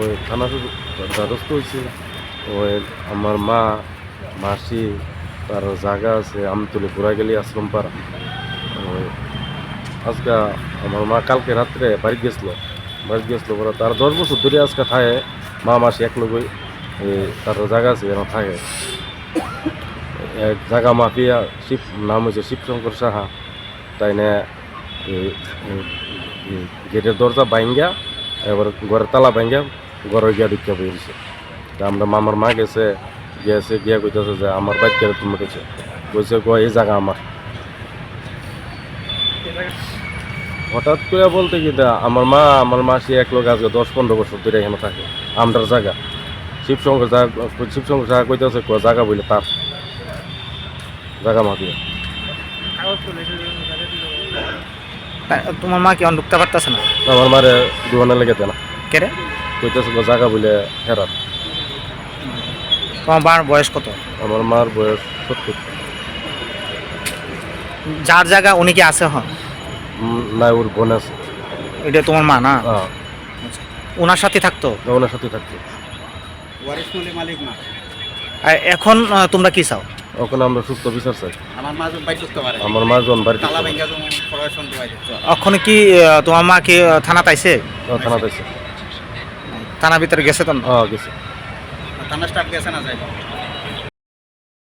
ওই থানার দ্বারস্থ হয়েছে। ওই আমার মা মাসি তার জায়গা আছে আমতলি পুরাগেলি আশ্রমপাড়া। ওই আজকে আমার মা কালকে রাত্রে বাড়ি গেছিলো পরে তার 10 বছর ধরে আজকে থাকে মা মাসি এক লোক তার জায়গা আছে যেন থাকে এক জায়গা মাফিয়া শিব নাম হয়েছে শিবশঙ্কর সাহা। তাই না গেটের দরজা বাইঙ্গা এবার ঘরের তালা বাইঙ্গা ঘরে গিয়া ঢুকিয়া বেরিয়েছে। তা আমরা মামার মা গেছে গিয়া কইতেছে যে আমার বাচ্চা তুমি গেছে বলছে এই জায়গা আমার। হঠাৎ করে বলতে কি আমার মা আমার মাসি এক লোক আজকে 10-15 বছর ধরে এখানে থাকে আমরার জায়গা শিবশঙ্কর জায়গা কইতেছে জায়গা বলে তার জায়গা মাফিয়া। তোমার মা কি ঢুকতে পারতেছে না? আমার মারে দোকানে লেগে দেয় না কেরে কইতেছে জায়গা বলে হেরার। তোমার মার বয়স কত? আমার মার বয়স 70। যার জায়গা উনি কি আছে হন? না ওর বোন আছে। এটা তোমার মা না? হ্যাঁ ওনার সাথে থাকতো? ওনার সাথে থাকতো। মালিক না। আর এখন তোমরা কি চাও? ওখানে আমরা সুস্থ বিচার চাই। আমার মা জন বাইট করতে পারে। আমার মা জন বাড়ি তালা ভাঙ্গা জন পড়াশোনা দিতে পারে। এখন কি তোমার মা কি থানা তাইছে? থানা দিয়েছে। থানার ভিতরে গেছে তো? হ্যাঁ গেছে। থানা স্টাফ গেছে না যায়।